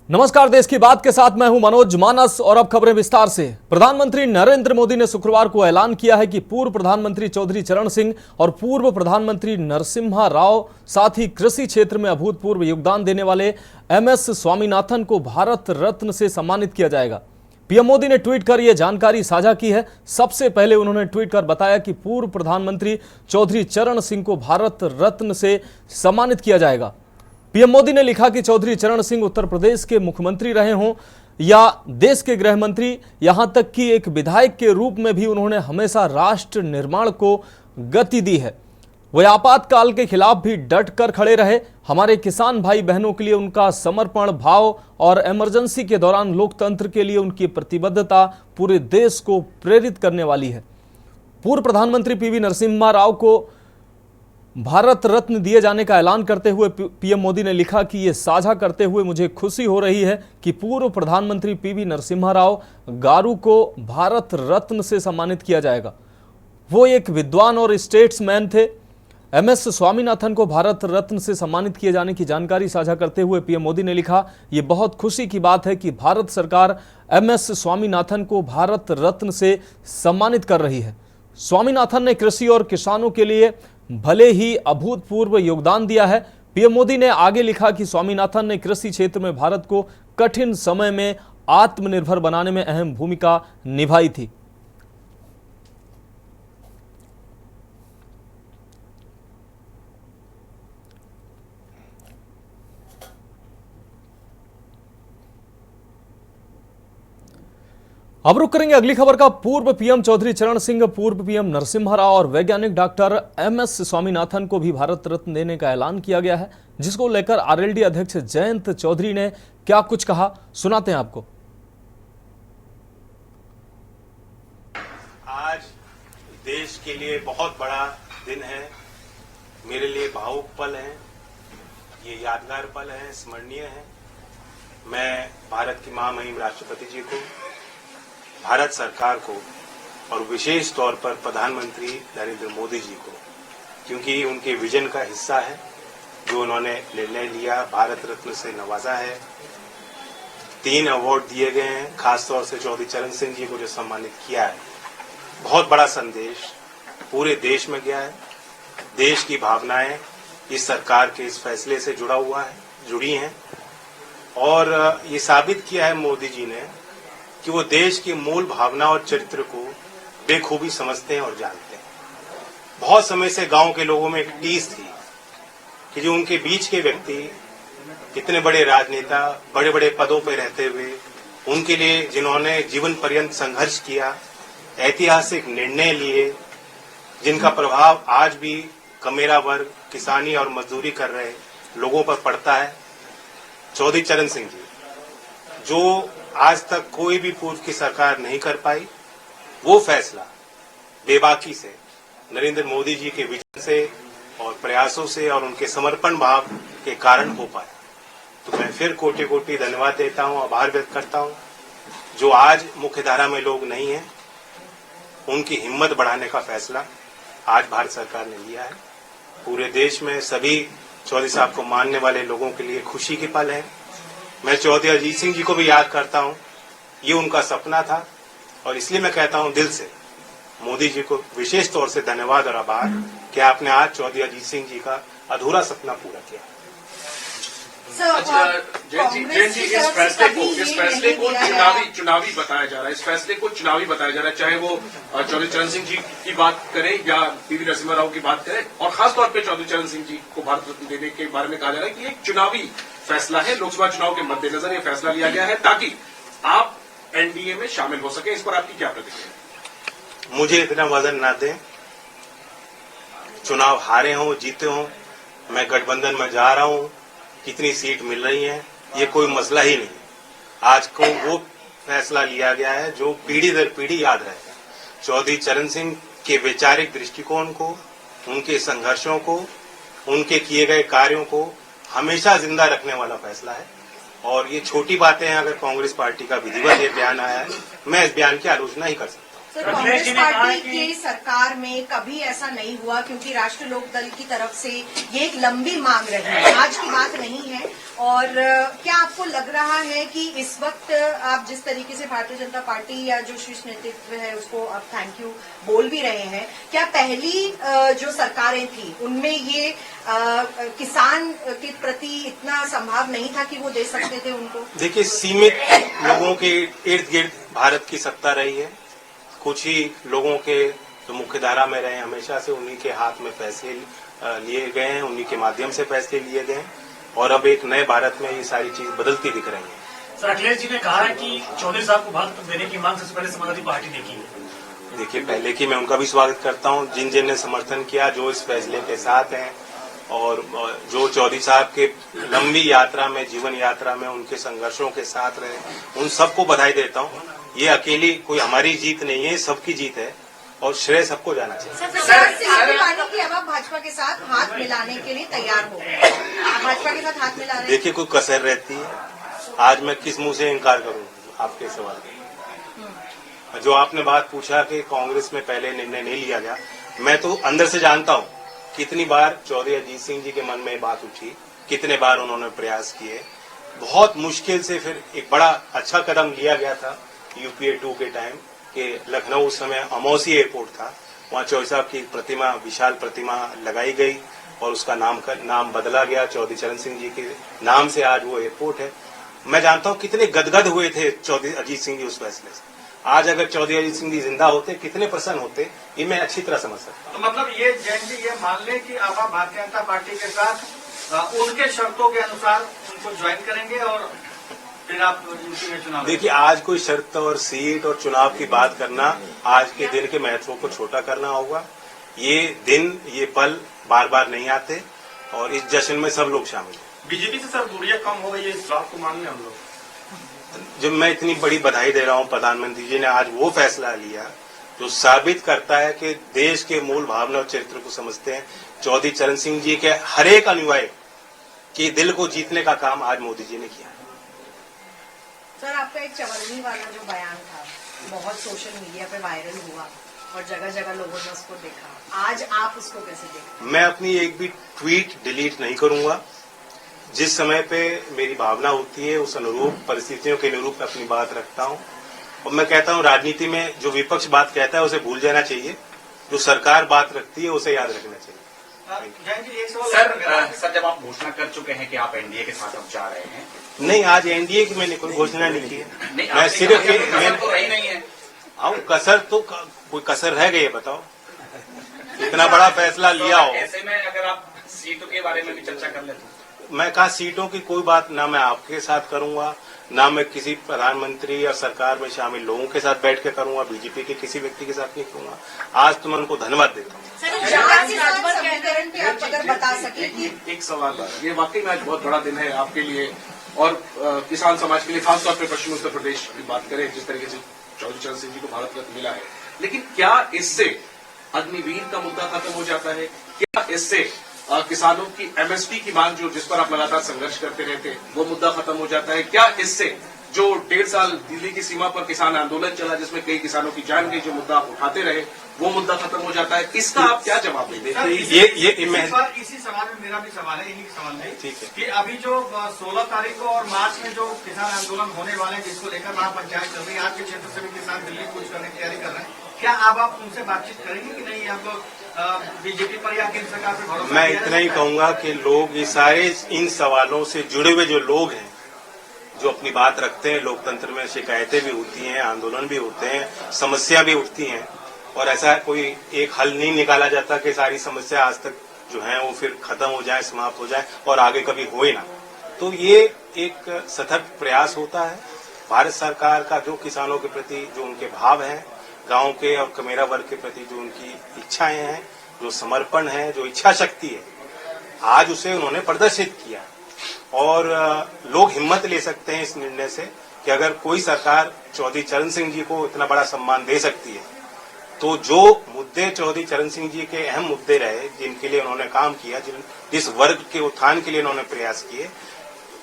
नमस्कार, देश की बात के साथ मैं हूं मनोज मानस और अब खबरें विस्तार से। प्रधानमंत्री नरेंद्र मोदी ने शुक्रवार को ऐलान किया है कि पूर्व प्रधानमंत्री चौधरी चरण सिंह और पूर्व प्रधानमंत्री नरसिम्हा राव, साथ ही कृषि क्षेत्र में अभूतपूर्व योगदान देने वाले MS स्वामीनाथन को भारत रत्न से सम्मानित किया जाएगा। पीएम मोदी ने ट्वीट कर यह जानकारी साझा की है। सबसे पहले उन्होंने ट्वीट कर बताया कि पूर्व प्रधानमंत्री चौधरी चरण सिंह को भारत रत्न से सम्मानित किया जाएगा। पीएम मोदी ने लिखा कि चौधरी चरण सिंह उत्तर प्रदेश के मुख्यमंत्री रहे हों या देश के गृह मंत्री, यहां तक कि एक विधायक के रूप में भी उन्होंने हमेशा राष्ट्र निर्माण को गति दी है। वह आपातकाल के खिलाफ भी डट कर खड़े रहे। हमारे किसान भाई बहनों के लिए उनका समर्पण भाव और इमरजेंसी के दौरान लोकतंत्र के लिए उनकी प्रतिबद्धता पूरे देश को प्रेरित करने वाली है। पूर्व प्रधानमंत्री PV नरसिम्हा राव को भारत रत्न दिए जाने का ऐलान करते हुए पीएम मोदी ने लिखा कि ये साझा करते हुए मुझे खुशी हो रही है कि पूर्व प्रधानमंत्री PV नरसिम्हा राव गारू को भारत रत्न से सम्मानित किया जाएगा। वो एक विद्वान और स्टेट्समैन थे। MS स्वामीनाथन को भारत रत्न से सम्मानित किए जाने की जानकारी साझा करते हुए पीएम मोदी ने लिखा, ये बहुत खुशी की बात है कि भारत सरकार MS स्वामीनाथन को भारत रत्न से सम्मानित कर रही है। स्वामीनाथन ने कृषि और किसानों के लिए भले ही अभूतपूर्व योगदान दिया है। पीएम मोदी ने आगे लिखा कि स्वामीनाथन ने कृषि क्षेत्र में भारत को कठिन समय में आत्मनिर्भर बनाने में अहम भूमिका निभाई थी। अब रुक करेंगे अगली खबर का। पूर्व पीएम चौधरी चरण सिंह, पूर्व पीएम नरसिम्हा राव और वैज्ञानिक डॉक्टर MS स्वामीनाथन को भी भारत रत्न देने का ऐलान किया गया है, जिसको लेकर RLD अध्यक्ष जयंत चौधरी ने क्या कुछ कहा, सुनाते हैं आपको। आज देश के लिए बहुत बड़ा दिन है, मेरे लिए भावुक पल है, ये यादगार पल है, स्मरणीय है। मैं भारत की महामहिम राष्ट्रपति जी को, भारत सरकार को और विशेष तौर पर प्रधानमंत्री नरेंद्र मोदी जी को, क्योंकि उनके विजन का हिस्सा है, जो उन्होंने निर्णय लिया, भारत रत्न से नवाजा है। 3 अवार्ड दिए गए हैं, खासतौर से चौधरी चरण सिंह जी को जो सम्मानित किया है। बहुत बड़ा संदेश पूरे देश में गया है। देश की भावनाएं इस सरकार के इस फैसले से जुड़ी हैं और ये साबित किया है मोदी जी ने कि वो देश की मूल भावना और चरित्र को बेखूबी समझते हैं और जानते हैं। बहुत समय से गांव के लोगों में एक टीस थी कि जो उनके बीच के व्यक्ति, इतने बड़े राजनेता, बड़े बड़े पदों पर रहते हुए, उनके लिए जिन्होंने जीवन पर्यंत संघर्ष किया, ऐतिहासिक निर्णय लिए, जिनका प्रभाव आज भी कमेरा वर्ग, किसानी और मजदूरी कर रहे लोगों पर पड़ता है, चौधरी चरण सिंह जी, जो आज तक कोई भी पूर्व की सरकार नहीं कर पाई, वो फैसला बेबाकी से नरेंद्र मोदी जी के विजन से और प्रयासों से और उनके समर्पण भाव के कारण हो पाया। तो मैं फिर कोटि कोटि धन्यवाद देता हूं, आभार व्यक्त करता हूं। जो आज मुख्यधारा में लोग नहीं हैं, उनकी हिम्मत बढ़ाने का फैसला आज भारत सरकार ने लिया है। पूरे देश में सभी चौधरी साहब को मानने वाले लोगों के लिए खुशी के पल है। मैं चौधरी अजीत सिंह जी को भी याद करता हूं, ये उनका सपना था और इसलिए मैं कहता हूं दिल से मोदी जी को विशेष तौर से धन्यवाद और आभार कि आपने आज चौधरी अजीत सिंह जी का अधूरा सपना पूरा किया। अच्छा जैन जी, इस फैसले को चुनावी बताया जा रहा है, इस फैसले को चुनावी बताया जा रहा है, चाहे वो चौधरी चरण सिंह जी की बात करें या PV नरसिम्हा राव की बात करें, और खासतौर पे चौधरी चरण सिंह जी को भारत रत्न देने के बारे में कहा जा रहा है कि एक चुनावी फैसला है। लोकसभा चुनाव के मद्देनजर ये फैसला लिया गया है ताकि आप NDA में शामिल हो सके। इस पर आपकी क्या प्रतिक्रिया? मुझे इतना वजन ना दें, चुनाव हारे हों जीते हों, मैं गठबंधन में जा रहा हूं, कितनी सीट मिल रही है, ये कोई मसला ही नहीं। आज को वो फैसला लिया गया है जो पीढ़ी दर पीढ़ी याद रहेगा। चौधरी चरण सिंह के वैचारिक दृष्टिकोण को, उनके संघर्षों को, उनके किए गए कार्यों को हमेशा जिंदा रखने वाला फैसला है। और ये छोटी बातें हैं, अगर कांग्रेस पार्टी का विधिवत ये बयान आया है, मैं इस बयान की आलोचना ही कर सकता हूँ। तो कांग्रेस पार्टी की सरकार में कभी ऐसा नहीं हुआ, क्योंकि राष्ट्रीय लोक दल की तरफ से ये एक लंबी मांग रही है, आज की बात नहीं है। और क्या आपको लग रहा है कि इस वक्त आप जिस तरीके से भारतीय जनता पार्टी या जो शीर्ष नेतृत्व है उसको अब थैंक यू बोल भी रहे हैं, क्या पहली जो सरकारें थी उनमें ये किसान के प्रति इतना संभाव नहीं था कि वो दे सकते थे उनको? देखिए, सीमित लोगों के इर्द गिर्द भारत की सत्ता रही है। कुछ ही लोगों के जो मुख्य धारा में रहे हमेशा से, उन्हीं के हाथ में फैसले लिए गए हैं, उन्हीं के माध्यम से फैसले लिए गए हैं, और अब एक नए भारत में ये सारी चीज बदलती दिख रही है। सर, अखिलेश जी ने कहा है कि चौधरी साहब को भारत रत्न देने की मांग सबसे पहले समाजवादी पार्टी ने की है। देखिए, पहले की मैं उनका भी स्वागत करता हूं, जिन जिन ने समर्थन किया, जो इस फैसले के साथ हैं, और जो चौधरी साहब के लंबी यात्रा में, जीवन यात्रा में उनके संघर्षों के साथ रहे, उन सबको बधाई देता हूं। ये अकेली कोई हमारी जीत नहीं है, सबकी जीत है, और श्रेय सबको जाना चाहिए। पानी की अब आप भाजपा के साथ हाथ मिलाने के लिए तैयार हो गए, आप भाजपा के साथ हाथ मिला रहे हैं? देखिए, कोई कसर रहती है, आज मैं किस मुंह से इनकार करूं आपके सवाल का। जो आपने बात पूछा कि कांग्रेस में पहले निर्णय नहीं लिया गया, मैं तो अंदर से जानता हूं कितनी बार चौधरी अजीत सिंह जी के मन में बात उठी, कितने बार उन्होंने प्रयास किए, बहुत मुश्किल से फिर एक बड़ा अच्छा कदम लिया गया था यूपीए 2 के टाइम कि लखनऊ उस समय अमौसी एयरपोर्ट था, वहां चौधरी साहब की प्रतिमा, विशाल प्रतिमा लगाई गई और उसका नाम बदला गया, चौधरी चरण सिंह जी के नाम से आज वो एयरपोर्ट है। मैं जानता हूं कितने गदगद हुए थे चौधरी अजीत सिंह जी उस फैसले से। आज अगर चौधरी अजीत सिंह जी जिंदा होते, कितने प्रसन्न होते, ये मैं अच्छी तरह समझ सकता हूं। तो मतलब ये जैन जी ये मान लें कि अब आप भारतीय जनता पार्टी के साथ उनके शर्तों के अनुसार उनको ज्वाइन करेंगे और फिर आप यूपी में चुनाव? देखिए, आज कोई शर्त और सीट और चुनाव की बात करना, आज के दिन के महत्व को छोटा करना होगा। ये दिन, ये पल बार बार नहीं आते, और इस जश्न में सब लोग शामिल हैं। बीजेपी से सर दूरियां कम हो गई है, इस बात को मान लें हम लोग? जब मैं इतनी बड़ी बधाई दे रहा हूं, प्रधानमंत्री जी ने आज वो फैसला लिया जो साबित करता है कि देश के मूल भावना और चरित्र को समझते हैं। चौधरी चरण सिंह जी के हर एक अनुयायी के दिल को जीतने का काम आज मोदी जी ने किया। सर, आपका एक चवन्नी वाला जो बयान था बहुत सोशल मीडिया पे वायरल हुआ और जगह जगह लोगों ने उसको देखा, आज आप उसको कैसे देखते हैं? मैं अपनी एक भी ट्वीट डिलीट नहीं करूंगा। जिस समय पे मेरी भावना होती है, उस अनुरूप परिस्थितियों के अनुरूप अपनी बात रखता हूं। और मैं कहता हूं, राजनीति में जो विपक्ष बात कहता है उसे भूल जाना चाहिए, जो सरकार बात रखती है उसे याद रखना चाहिए। सर, जब आप घोषणा कर चुके हैं कि आप एनडीए के साथ अब जा रहे हैं? नहीं, आज एनडीए की मैंने कोई घोषणा नहीं की है। मैं सिर्फ तो रही नहीं है। कसर तो कोई कसर रह गई है, बताओ। इतना बड़ा फैसला लिया हो, ऐसे में अगर आप सीटों के बारे में भी चर्चा कर लेते? मैं कहा सीटों की कोई बात ना मैं आपके साथ करूंगा, ना मैं किसी प्रधानमंत्री या सरकार में शामिल लोगों के साथ बैठ के करूंगा, बीजेपी के किसी व्यक्ति के साथ नहीं करूंगा। आज तो मैं उनको धन्यवाद देता हूँ। बता सके कि एक सवाल, ये वाकई में आज बहुत बड़ा दिन है आपके लिए और किसान समाज के लिए, खासतौर पर पश्चिमी उत्तर प्रदेश की बात करें, जिस तरीके से चौधरी चरण सिंह जी को भारत रत्न मिला है, लेकिन क्या इससे अग्निवीर का मुद्दा खत्म हो जाता है? क्या इससे किसानों की एमएसपी की मांग जिस पर आप लगातार संघर्ष करते रहते हैं, वो मुद्दा खत्म हो जाता है? क्या इससे जो 1.5 साल दिल्ली की सीमा पर किसान आंदोलन चला, जिसमें कई किसानों की जान गई, जो मुद्दा आप उठाते रहे, वो मुद्दा खत्म हो जाता है? इसका आप क्या जवाब देते हैं? इसी सवाल में मेरा भी सवाल है, इन्हीं के सवाल में, ठीक है, कि अभी जो 16 तारीख को और मार्च में जो किसान आंदोलन होने वाले हैं, जिसको लेकर महापंचायत चल रही है, आपके क्षेत्र से भी किसान दिल्ली कुछ करने की तैयारी कर रहे हैं, क्या अब आप उनसे बातचीत करेंगे कि नहीं? आप बीजेपी पर या केंद्र सरकार पर भरोसा? मैं इतना ही कहूंगा कि लोग ये सारे इन सवालों से जुड़े हुए जो लोग हैं, जो अपनी बात रखते हैं, लोकतंत्र में शिकायतें भी होती हैं, आंदोलन भी होते हैं, समस्या भी उठती हैं, और ऐसा कोई एक हल नहीं निकाला जाता कि सारी समस्या आज तक जो है वो फिर खत्म हो जाए, समाप्त हो जाए और आगे कभी होए ना। तो ये एक सतत प्रयास होता है भारत सरकार का, जो किसानों के प्रति जो उनके भाव हैं, गांव के और कमेरा वर्ग के प्रति जो उनकी इच्छाएं हैं, जो समर्पण है, जो इच्छा शक्ति है, आज उसे उन्होंने प्रदर्शित किया। और लोग हिम्मत ले सकते हैं इस निर्णय से कि अगर कोई सरकार चौधरी चरण सिंह जी को इतना बड़ा सम्मान दे सकती है, तो जो मुद्दे चौधरी चरण सिंह जी के अहम मुद्दे रहे, जिनके लिए उन्होंने काम किया, जिस वर्ग के उत्थान के लिए उन्होंने प्रयास किए,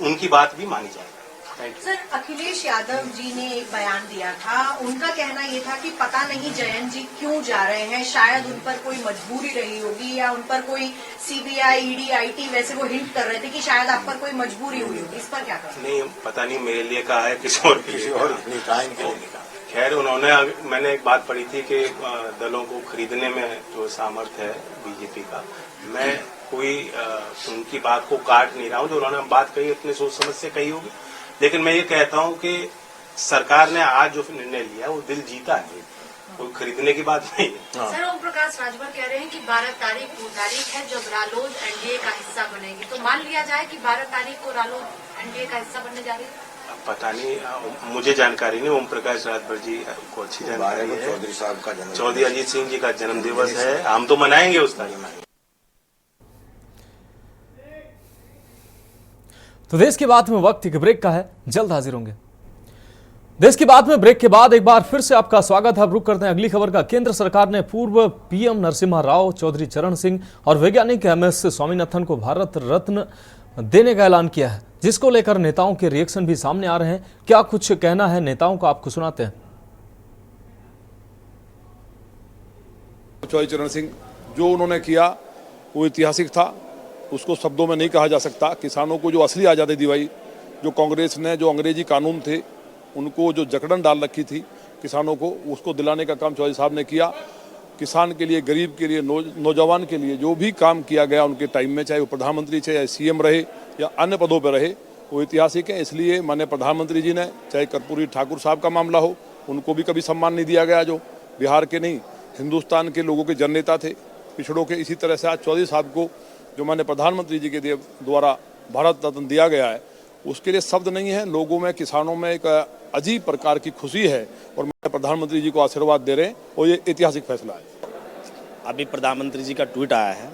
उनकी बात भी मानी जाएगी। सर, अखिलेश यादव जी ने एक बयान दिया था। उनका कहना ये था कि पता नहीं जयंत जी क्यों जा रहे हैं, शायद उन पर कोई मजबूरी रही होगी या उन पर कोई सीबीआई, ईडी, आईटी वैसे वो हिंट कर रहे थे कि शायद आप पर कोई मजबूरी हुई होगी। इस पर क्या कहें? नहीं, पता नहीं मेरे लिए कहा है किसी और नहीं कहा। खैर, उन्होंने मैंने एक बात पढ़ी थी कि दलों को खरीदने में जो सामर्थ्य है बीजेपी का, मैं कोई उनकी बात को काट नहीं रहा हूं। जो उन्होंने बात कही अपने सोच समझ से कही होगी, लेकिन मैं ये कहता हूं कि सरकार ने आज जो निर्णय लिया वो दिल जीता है, कोई खरीदने की बात नहीं है। सर, ओम प्रकाश राजभर कह रहे हैं कि 12 तारीख वो तारीख है जब रालोद एनडीए का हिस्सा बनेगी, तो मान लिया जाए कि 12 तारीख को रालोद एनडीए का हिस्सा बनने जा रही है। पता नहीं, मुझे जानकारी नहीं। ओम प्रकाश राजभर जी को अच्छी जानकारी है। चौधरी साहब का जन्म, चौधरी अजीत सिंह जी का जन्म दिवस है, हम तो मनाएंगे उस तारीख। तो देश की बात में वक्त एक ब्रेक का है, जल्द हाजिर होंगे। देश की बात में ब्रेक के बाद एक बार फिर से आपका स्वागत है। अब रुक करते हैं अगली खबर का। केंद्र सरकार ने पूर्व पीएम नरसिम्हा राव, चौधरी चरण सिंह और वैज्ञानिक एमएस स्वामीनाथन को भारत रत्न देने का ऐलान किया है, जिसको लेकर नेताओं के रिएक्शन भी सामने आ रहे हैं। क्या कुछ कहना है नेताओं का, आपको सुनाते हैं। चौधरी चरण सिंह, जो उन्होंने किया वो ऐतिहासिक था, उसको शब्दों में नहीं कहा जा सकता। किसानों को जो असली आज़ादी दिलाई, जो कांग्रेस ने जो अंग्रेजी कानून थे उनको जो जकड़न डाल रखी थी किसानों को, उसको दिलाने का काम चौधरी साहब ने किया। किसान के लिए, गरीब के लिए, नौजवान के लिए जो भी काम किया गया उनके टाइम में, चाहे वो प्रधानमंत्री, चाहे सीएम रहे या अन्य पदों पर रहे, वो ऐतिहासिक है। इसलिए माननीय प्रधानमंत्री जी ने, चाहे कर्पूरी ठाकुर साहब का मामला हो, उनको भी कभी सम्मान नहीं दिया गया, जो बिहार के नहीं हिंदुस्तान के लोगों के जननेता थे, पिछड़ों के। इसी तरह से आज चौधरी साहब को जो माननीय प्रधानमंत्री जी के द्वारा भारत रत्न दिया गया है, उसके लिए शब्द नहीं है। लोगों में, किसानों में एक अजीब प्रकार की खुशी है और माननीय प्रधानमंत्री जी को आशीर्वाद दे रहे हैं और ये ऐतिहासिक फैसला है। अभी प्रधानमंत्री जी का ट्वीट आया है,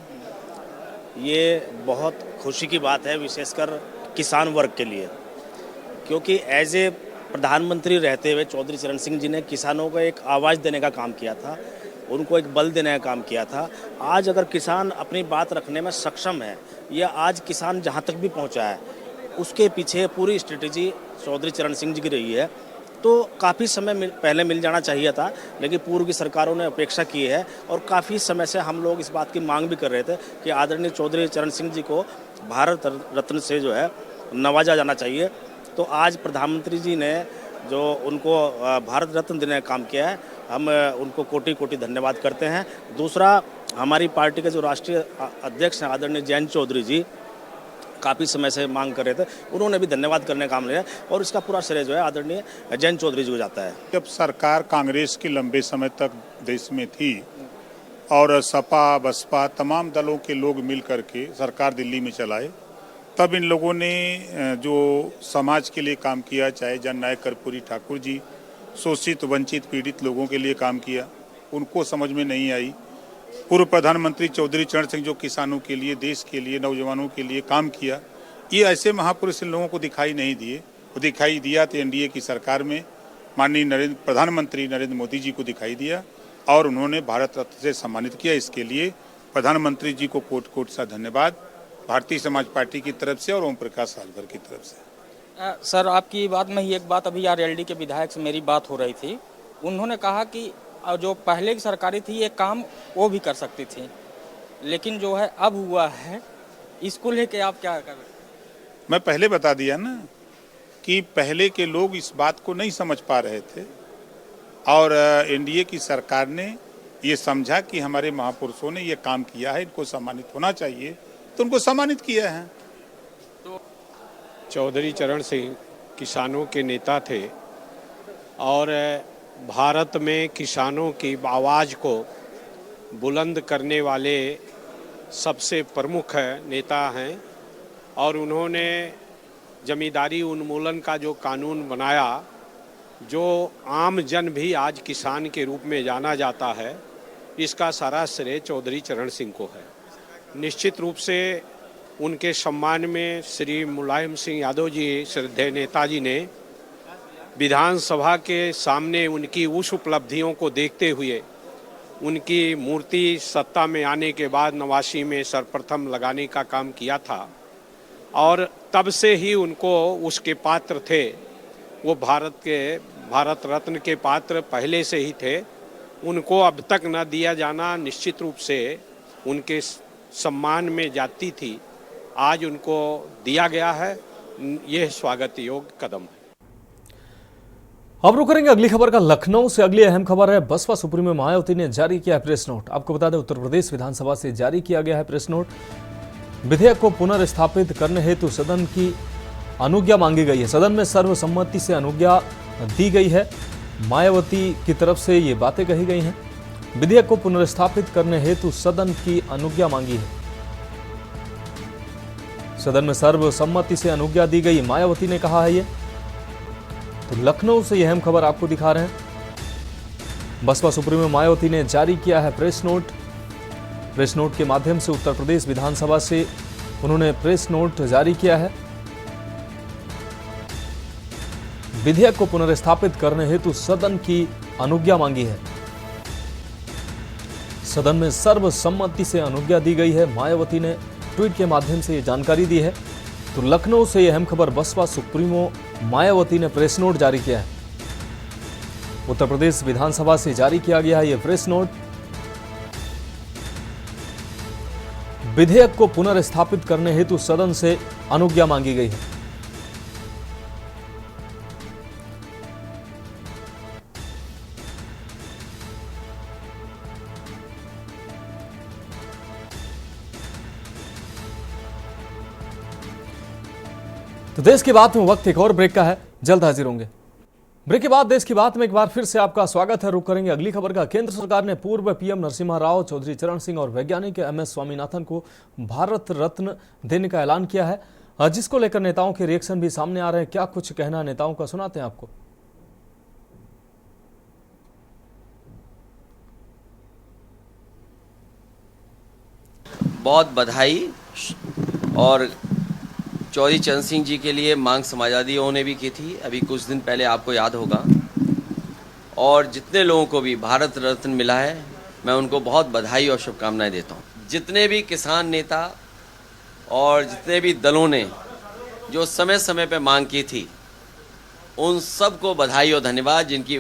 ये बहुत खुशी की बात है, विशेषकर किसान वर्ग के लिए, क्योंकि एज ए प्रधानमंत्री रहते हुए चौधरी चरण सिंह जी ने किसानों को एक आवाज़ देने का काम किया था, उनको एक बल देने का काम किया था। आज अगर किसान अपनी बात रखने में सक्षम है, या आज किसान जहाँ तक भी पहुँचा है, उसके पीछे पूरी स्ट्रेटेजी चौधरी चरण सिंह जी की रही है। तो काफ़ी समय पहले मिल जाना चाहिए था, लेकिन पूर्व की सरकारों ने अपेक्षा की है और काफ़ी समय से हम लोग इस बात की मांग भी कर रहे थे कि आदरणीय चौधरी चरण सिंह जी को भारत रत्न से जो है नवाजा जाना चाहिए। तो आज प्रधानमंत्री जी ने जो उनको भारत रत्न देने का काम किया है, हम उनको कोटि कोटि धन्यवाद करते हैं। दूसरा, हमारी पार्टी के जो राष्ट्रीय अध्यक्ष हैं आदरणीय जयंत चौधरी जी, काफ़ी समय से मांग कर रहे थे, उन्होंने भी धन्यवाद करने का काम लिया और इसका पूरा श्रेय जो है आदरणीय जयंत चौधरी जी को जाता है। जब सरकार कांग्रेस की लंबे समय तक देश में थी और सपा, बसपा तमाम दलों के लोग मिल करके सरकार दिल्ली में चलाए, तब इन लोगों ने जो समाज के लिए काम किया, चाहे जननायक कर्पूरी ठाकुर जी शोषित, वंचित, पीड़ित लोगों के लिए काम किया, उनको समझ में नहीं आई। पूर्व प्रधानमंत्री चौधरी चरण सिंह जो किसानों के लिए, देश के लिए, नौजवानों के लिए काम किया, ये ऐसे महापुरुष इन लोगों को दिखाई नहीं दिए। वो दिखाई दिया तो एनडीए की सरकार में माननीय प्रधानमंत्री नरेंद्र मोदी जी को दिखाई दिया और उन्होंने भारत रत्न से सम्मानित किया। इसके लिए प्रधानमंत्री जी को कोट कोट सा धन्यवाद भारतीय समाज पार्टी की तरफ से और ओम प्रकाश राजभर की तरफ से। सर, आपकी बात में ही एक बात, अभी आरएलडी के विधायक से मेरी बात हो रही थी, उन्होंने कहा कि जो पहले की सरकारी थी ये काम वो भी कर सकती थी, लेकिन जो है अब हुआ है, इसको लेके आप क्या कर रहे हैं? मैं पहले बता दिया ना कि पहले के लोग इस बात को नहीं समझ पा रहे थे और एनडीए की सरकार ने ये समझा कि हमारे महापुरुषों ने ये काम किया है, इनको सम्मानित होना चाहिए, तो उनको सम्मानित किया है। चौधरी चरण सिंह किसानों के नेता थे और भारत में किसानों की आवाज़ को बुलंद करने वाले सबसे प्रमुख नेता हैं और उन्होंने जमींदारी उन्मूलन का जो कानून बनाया, जो आम जन भी आज किसान के रूप में जाना जाता है, इसका सारा श्रेय चौधरी चरण सिंह को है। निश्चित रूप से उनके सम्मान में श्री मुलायम सिंह यादव जी, श्रद्धेय नेताजी ने विधानसभा के सामने उनकी उस उपलब्धियों को देखते हुए उनकी मूर्ति सत्ता में आने के बाद 89 में सर्वप्रथम लगाने का काम किया था और तब से ही उनको उसके पात्र थे। वो भारत रत्न के पात्र पहले से ही थे। उनको अब तक न दिया जाना निश्चित रूप से उनके सम्मान में जाती थी। आज उनको दिया गया है, यह स्वागत योग्य कदम है। अब रुक करेंगे अगली खबर का। लखनऊ से अगली अहम खबर है, बसपा सुप्रीमो मायावती ने जारी किया है प्रेस नोट। आपको बता दें, उत्तर प्रदेश विधानसभा से जारी किया गया है प्रेस नोट। विधेयक को पुनर्स्थापित करने हेतु सदन की अनुज्ञा मांगी गई है। सदन में सर्वसम्मति से अनुज्ञा दी गई है। मायावती की तरफ से ये बातें कही गई हैं। विधेयक को पुनर्स्थापित करने हेतु सदन की अनुज्ञा मांगी है। सदन में सर्वसम्मति से अनुज्ञा दी गई, मायावती ने कहा है ये। तो लखनऊ से यह अहम खबर आपको दिखा रहे हैं। बसपा सुप्रीमो मायावती ने जारी किया है प्रेस नोट। प्रेस नोट के माध्यम से उत्तर प्रदेश विधानसभा से उन्होंने प्रेस नोट जारी किया है। विधेयक को पुनर्स्थापित करने हेतु सदन की अनुज्ञा मांगी है। सदन में सर्वसम्मति से अनुज्ञा दी गई है। मायावती ने ट्वीट के माध्यम से यह जानकारी दी है। तो लखनऊ से यह अहम खबर, बसपा सुप्रीमो मायावती ने प्रेस नोट जारी किया है। उत्तर प्रदेश विधानसभा से जारी किया गया है यह प्रेस नोट। विधेयक को पुनर्स्थापित करने हेतु सदन से अनुज्ञा मांगी गई है। तो देश की बात में वक्त एक और ब्रेक का है, जल्द हाजिर होंगे। ब्रेक के बाद देश की बात में एक बार फिर से आपका स्वागत है। रुक करेंगे अगली खबर का। केंद्र सरकार ने पूर्व पीएम नरसिम्हा राव, चौधरी चरण सिंह और वैज्ञानिक एमएस स्वामीनाथन को भारत रत्न देने का ऐलान किया है, जिसको लेकर नेताओं के रिएक्शन भी सामने आ रहे हैं। क्या कुछ कहना नेताओं का, सुनाते हैं आपको। बहुत बधाई। और चौधरी चरण सिंह जी के लिए मांग समाजवादियों ने भी की थी अभी कुछ दिन पहले, आपको याद होगा। और जितने लोगों को भी भारत रत्न मिला है, मैं उनको बहुत बधाई और शुभकामनाएं देता हूं। जितने भी किसान नेता और जितने भी दलों ने जो समय समय पर मांग की थी, उन सबको बधाई और धन्यवाद, जिनकी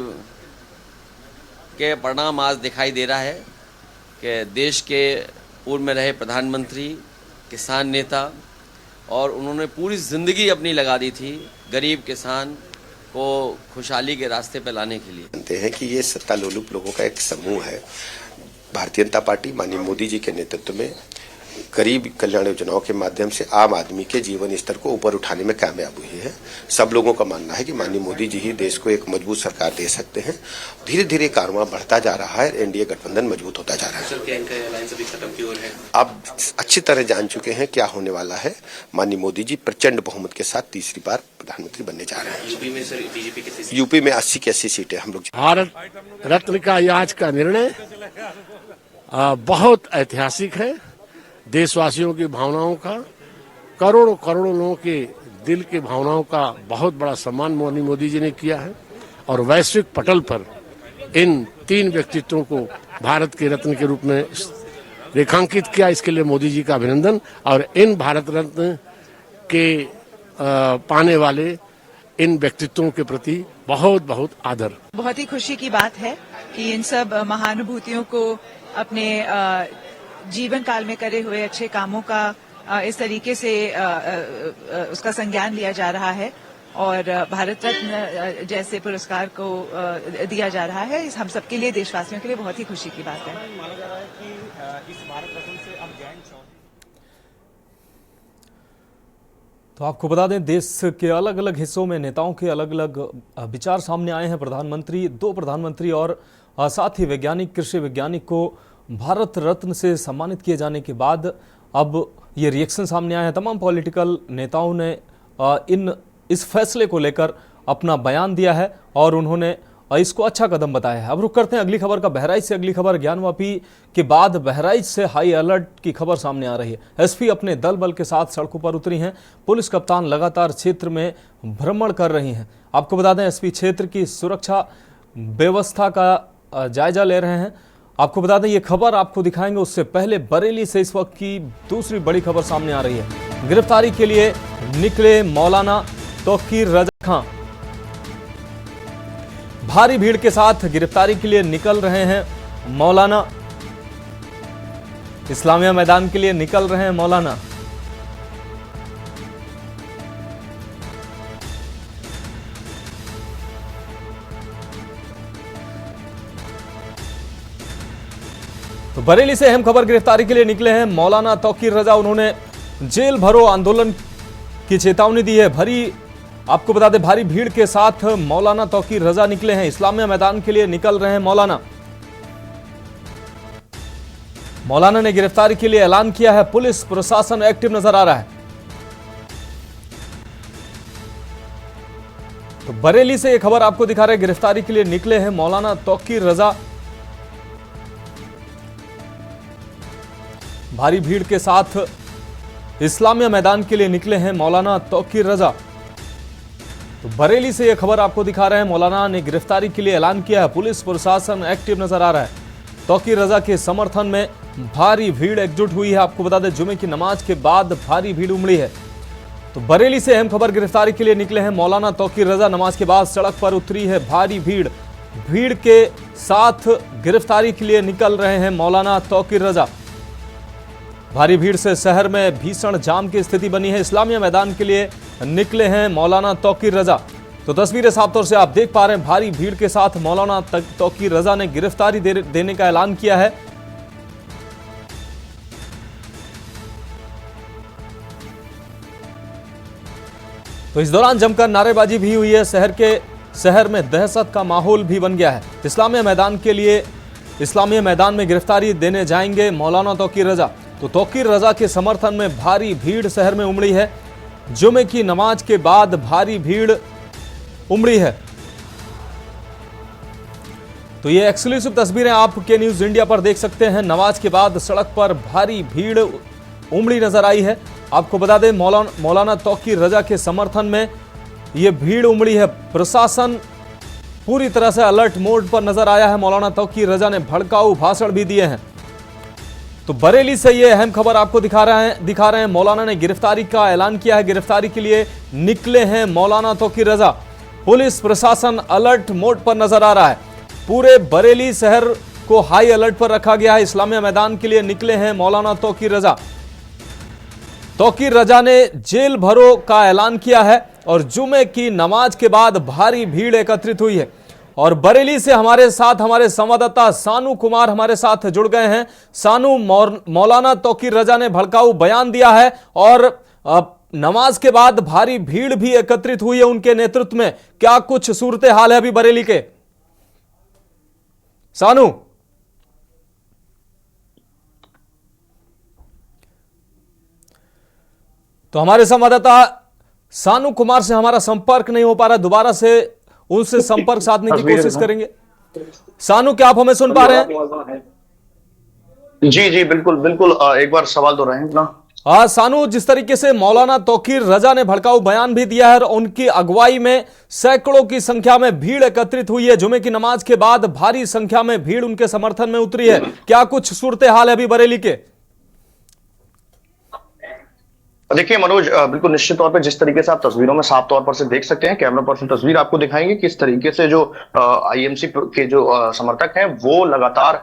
के परिणाम आज दिखाई दे रहा है कि देश के पूर्व में रहे प्रधानमंत्री, किसान नेता, और उन्होंने पूरी ज़िंदगी अपनी लगा दी थी गरीब किसान को खुशहाली के रास्ते पर लाने के लिए। जानते हैं कि ये सत्ता लोलुप लोगों का एक समूह है। भारतीय जनता पार्टी माननीय मोदी जी के नेतृत्व में गरीब कल्याण योजनाओं के माध्यम से आम आदमी के जीवन स्तर को ऊपर उठाने में कामयाब हुई है। सब लोगों का मानना है कि माननीय मोदी जी ही देश को एक मजबूत सरकार दे सकते हैं। धीरे धीरे कारवां बढ़ता जा रहा है, एनडीए गठबंधन मजबूत होता जा रहा है। अब अच्छी तरह जान चुके हैं क्या होने वाला है। माननीय मोदी जी प्रचंड बहुमत के साथ तीसरी बार प्रधानमंत्री बनने जा रहे हैं। यूपी में 80 की 80 सीटें हम लोग। भारत रत्न का आज का निर्णय बहुत ऐतिहासिक है। देशवासियों की भावनाओं का, करोड़ों करोड़ों लोगों के दिल की भावनाओं का बहुत बड़ा सम्मान माननीय मोदी जी ने किया है। और वैश्विक पटल पर इन तीन व्यक्तित्वों को भारत के रत्न के रूप में रेखांकित किया, इसके लिए मोदी जी का अभिनंदन। और इन भारत रत्न के पाने वाले इन व्यक्तित्वों के प्रति बहुत बहुत आदर। बहुत ही खुशी की बात है कि इन सब महानुभूतियों को अपने जीवन काल में करे हुए अच्छे कामों का इस तरीके से उसका संज्ञान लिया जा रहा है और भारत रत्न जैसे पुरस्कार को दिया जा रहा है। हम सबके लिए, देशवासियों के लिए बहुत ही खुशी की बात है। माना जा रहा है कि इस भारत रत्न से अब जयंत चौधरी। तो आपको बता दें, देश के अलग अलग हिस्सों में नेताओं के अलग अलग विचार सामने आए हैं। प्रधानमंत्री, 2 प्रधानमंत्री और साथ ही वैज्ञानिक, कृषि वैज्ञानिक को भारत रत्न से सम्मानित किए जाने के बाद अब ये रिएक्शन सामने आए हैं। तमाम पॉलिटिकल नेताओं ने इस फैसले को लेकर अपना बयान दिया है और उन्होंने इसको अच्छा कदम बताया है। अब रुक करते हैं अगली खबर का। बहराइच से अगली खबर। ज्ञानवापी के बाद बहराइच से हाई अलर्ट की खबर सामने आ रही है। एसपी अपने दल बल के साथ सड़कों पर उतरी हैं। पुलिस कप्तान लगातार क्षेत्र में भ्रमण कर रही हैं। आपको बता दें, एसपी क्षेत्र की सुरक्षा व्यवस्था का जायजा ले रहे हैं आपको बता दें ये खबर आपको दिखाएंगे, उससे पहले बरेली से इस वक्त की दूसरी बड़ी खबर सामने आ रही है। गिरफ्तारी के लिए निकले मौलाना तौकीर रजा खां। भारी भीड़ के साथ गिरफ्तारी के लिए निकल रहे हैं मौलाना, इस्लामिया मैदान के लिए निकल रहे हैं मौलाना। तो बरेली से अहम खबर, गिरफ्तारी के लिए निकले हैं मौलाना तौकीर रजा। उन्होंने जेल भरो आंदोलन की चेतावनी दी है। आपको बता दें भारी भीड़ के साथ मौलाना तौकीर रजा निकले हैं, इस्लामिया मैदान के लिए निकल रहे हैं मौलाना। मौलाना ने गिरफ्तारी के लिए ऐलान किया है, पुलिस प्रशासन एक्टिव नजर आ रहा है। तो बरेली से यह खबर आपको दिखा रहे हैं, गिरफ्तारी के लिए निकले हैं मौलाना तौकीर रजा। भारी भीड़ के साथ इस्लामिया मैदान के लिए निकले हैं मौलाना तौकीर रजा। तो बरेली से यह खबर आपको दिखा रहे हैं, मौलाना ने गिरफ्तारी के लिए ऐलान किया है, पुलिस प्रशासन एक्टिव नजर आ रहा है। तौकीर रजा के समर्थन में भारी भीड़ एकजुट हुई है। आपको बता दें जुमे की नमाज के बाद भारी भीड़ उमड़ी है। तो बरेली से अहम खबर, गिरफ्तारी के लिए निकले हैं मौलाना तौकीर रजा। नमाज के बाद सड़क पर उतरी है भारी भीड़। भीड़ के साथ गिरफ्तारी के लिए निकल रहे हैं मौलाना तौकीर रजा। भारी भीड़ से शहर में भीषण जाम की स्थिति बनी है। इस्लामिया मैदान के लिए निकले हैं मौलाना तौकीर रजा। तो तस्वीरें साफ तौर से आप देख पा रहे हैं, भारी भीड़ के साथ मौलाना तौकीर रजा ने गिरफ्तारी देने का ऐलान किया है। तो इस दौरान जमकर नारेबाजी भी हुई है। शहर में दहशत का माहौल भी बन गया है। इस्लामिया मैदान में गिरफ्तारी देने जाएंगे मौलाना तौकीर रजा। तो तौकीर रजा के समर्थन में भारी भीड़ शहर में उमड़ी है। जुमे की नमाज के बाद भारी भीड़ उमड़ी है। तो ये एक्सक्लूसिव तस्वीरें आप के न्यूज इंडिया पर देख सकते हैं। नमाज के बाद सड़क पर भारी भीड़ उमड़ी नजर आई है। आपको बता दें मौलाना तौकीर रजा के समर्थन में ये भीड़ उमड़ी है। प्रशासन पूरी तरह से अलर्ट मोड पर नजर आया है। मौलाना तौकीर रजा ने भड़काऊ भाषण भी दिए हैं। तो बरेली से ये अहम खबर आपको दिखा रहे हैं। मौलाना ने गिरफ्तारी का ऐलान किया है। गिरफ्तारी के लिए निकले हैं मौलाना तौकीर रजा। पुलिस प्रशासन अलर्ट मोड पर नजर आ रहा है। पूरे बरेली शहर को हाई अलर्ट पर रखा गया है। इस्लामिया मैदान के लिए निकले हैं मौलाना तौकीर रजा। तौकीर रजा ने जेल भरो का ऐलान किया है और जुमे की नमाज के बाद भारी भीड़ एकत्रित हुई है। और बरेली से हमारे संवाददाता सानू कुमार हमारे साथ जुड़ गए हैं। सानू, मौलाना तौकीर रजा ने भड़काऊ बयान दिया है और नमाज के बाद भारी भीड़ भी एकत्रित हुई है उनके नेतृत्व में। क्या कुछ सूरत हाल है अभी बरेली के? सानू, तो हमारे संवाददाता सानू कुमार से हमारा संपर्क नहीं हो पा रहा, दोबारा से उनसे संपर्क साधने की कोशिश करेंगे। सानू, क्या आप हमें सुन पा रहे हैं? जी बिल्कुल एक बार सवाल दोहराएं अपना। सानू, जिस तरीके से मौलाना तौकीर रजा ने भड़काऊ बयान भी दिया है और उनकी अगुवाई में सैकड़ों की संख्या में भीड़ एकत्रित हुई है। जुमे की नमाज के बाद भारी संख्या में भीड़ उनके समर्थन में उतरी है। क्या कुछ सूरत हाल है अभी बरेली के? देखिए मनोज, बिल्कुल निश्चित तौर पे जिस तरीके से आप तस्वीरों में साफ तौर पर से देख सकते हैं, कैमरा पर्सन तस्वीर आपको दिखाएंगे किस तरीके से जो आईएमसी के जो समर्थक हैं वो लगातार